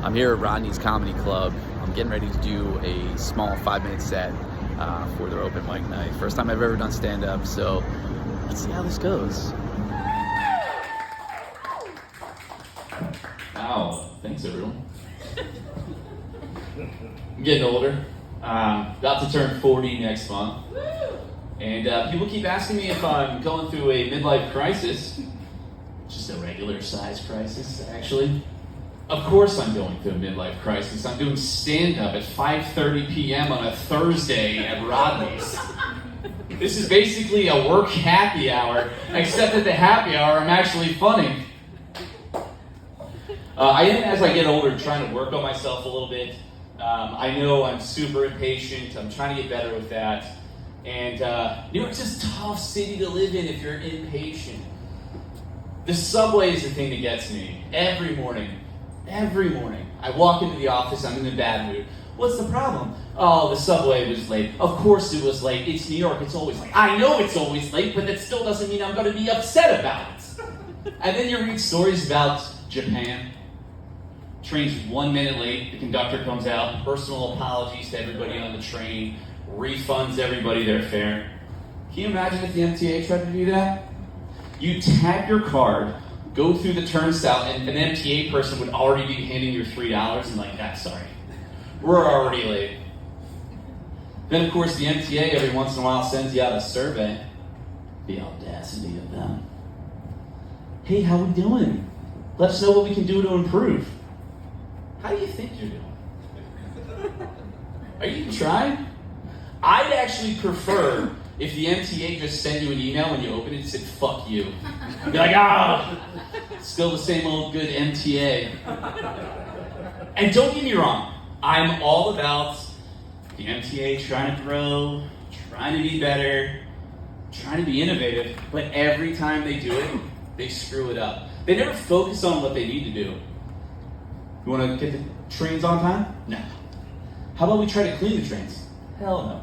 I'm here at Rodney's Comedy Club. I'm getting ready to do a small 5-minute set for their open mic night. First time I've ever done stand-up, so let's see how this goes. Wow, thanks everyone. I'm getting older. About to turn 40 next month. And people keep asking me if I'm going through a midlife crisis. Just a regular size crisis, actually. Of course I'm going through a midlife crisis. I'm doing stand-up at 5:30 p.m. on a Thursday at Rodney's. This is basically a work happy hour, except at the happy hour I'm actually funny. I am, as I get older, trying to work on myself a little bit. I know I'm super impatient. I'm trying to get better with that. And New York's just a tough city to live in if you're impatient. The subway is the thing that gets me. Every morning, I walk into the office, I'm in a bad mood. What's the problem? Oh, the subway was late. Of course it was late. It's New York, it's always late. I know it's always late, but that still doesn't mean I'm going to be upset about it. And then you read stories about Japan. Train's 1 minute late, the conductor comes out, personal apologies to everybody on the train, refunds everybody their fare. Can you imagine if the MTA tried to do that? You tap your card, go through the turnstile, and an MTA person would already be handing you $3 and like, sorry, we're already late. Then of course the MTA every once in a while sends you out a survey. The audacity of them. Hey, how we doing? Let us know what we can do to improve. How do you think you're doing? Are you even trying? I'd actually prefer if the MTA just sent you an email when you open it and said, fuck you. You'd be like, still the same old good MTA. And don't get me wrong, I'm all about the MTA trying to grow, trying to be better, trying to be innovative, but every time they do it, they screw it up. They never focus on what they need to do. You want to get the trains on time? No. How about we try to clean the trains? Hell no.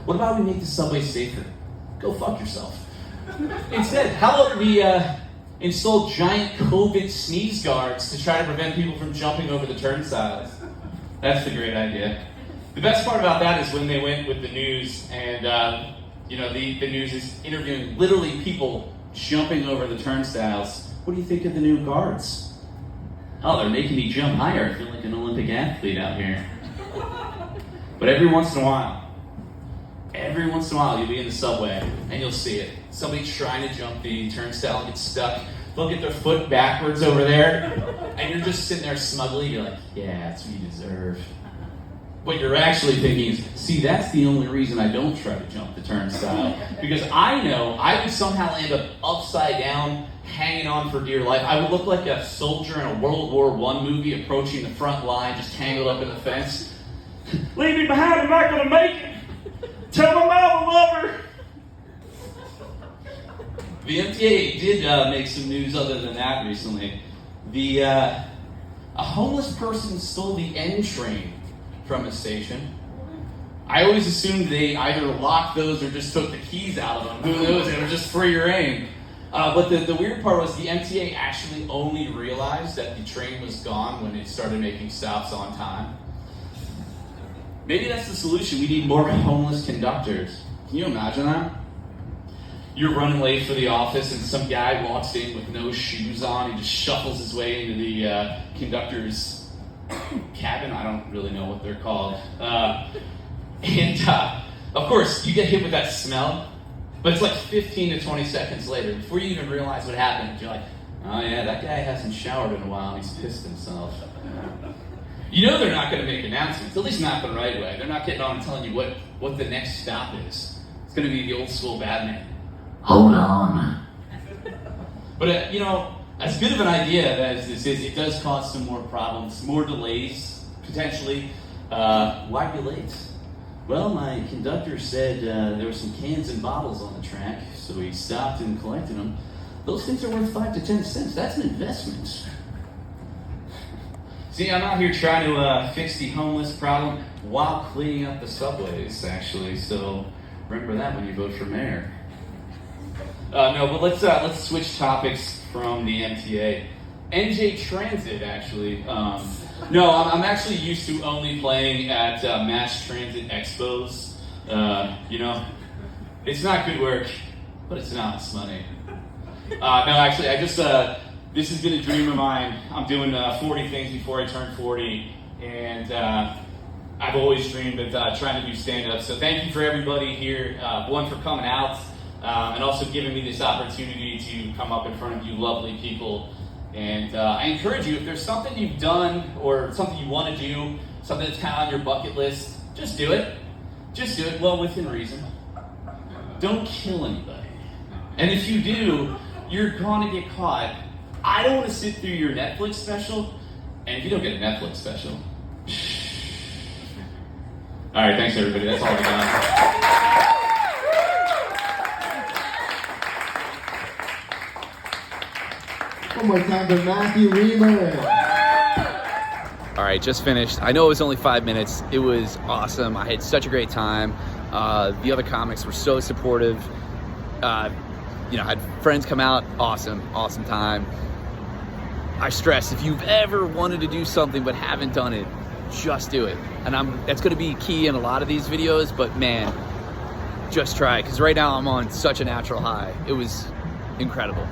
What about we make the subway safer? Go fuck yourself. Instead, how about we install giant COVID sneeze guards to try to prevent people from jumping over the turnstiles? That's the great idea. The best part about that is when they went with the news and, the news is interviewing literally people jumping over the turnstiles. What do you think of the new guards? Oh, they're making me jump higher. I feel like an Olympic athlete out here. But every once in a while, you'll be in the subway and you'll see it. Somebody trying to jump the turnstile gets stuck. They'll get their foot backwards over there, and you're just sitting there smugly. You're like, yeah, that's what you deserve. What you're actually thinking is, see, that's the only reason I don't try to jump the turnstile. Because I know I would somehow end up upside down, hanging on for dear life. I would look like a soldier in a World War I movie approaching the front line, just tangled up in the fence. Leave me behind, I'm not going to make it. Tell my mom I love her. The MTA did make some news other than that recently. A homeless person stole the N train from a station. I always assumed they either locked those or just took the keys out of them. Who knows? It was just free reign. But the weird part was the MTA actually only realized that the train was gone when it started making stops on time. Maybe that's the solution. We need more homeless conductors. Can you imagine that? You're running late for the office and some guy walks in with no shoes on. He just shuffles his way into the conductor's cabin. I don't really know what they're called. Of course, you get hit with that smell, but it's like 15 to 20 seconds later. Before you even realize what happened, you're like, oh yeah, that guy hasn't showered in a while and he's pissed himself. You know they're not going to make announcements, at least not the right way. They're not getting on and telling you what the next stop is. It's going to be the old school Batman. Hold on. But, as good of an idea as this is, it does cause some more problems, more delays, potentially. Why be late? Well, my conductor said there were some cans and bottles on the track, so he stopped and collected them. Those things are worth 5 to 10 cents. That's an investment. See, I'm out here trying to fix the homeless problem while cleaning up the subways, actually. So remember that when you vote for mayor. But let's switch topics from the MTA. NJ Transit, actually. No, I'm actually used to only playing at mass transit expos. You know, it's not good work, but it's not money. No, actually, I just, this has been a dream of mine. I'm doing 40 things before I turn 40, and I've always dreamed of trying to do stand-up. So thank you for everybody here, one, for coming out, and also giving me this opportunity to come up in front of you lovely people. And I encourage you, if there's something you've done or something you want to do, something that's kind of on your bucket list, just do it. Just do it, well, within reason. Don't kill anybody. And if you do, you're going to get caught. I don't want to sit through your Netflix special, and if you don't get a Netflix special, all right, thanks everybody, that's all I got. One more time for Matthew Reamer. All right, just finished. I know it was only 5 minutes. It was awesome. I had such a great time. The other comics were so supportive. You know, I had friends come out. Awesome time. I stress, if you've ever wanted to do something but haven't done it, just do it. And that's going to be key in a lot of these videos, but man, just try it. Because right now I'm on such a natural high. It was incredible.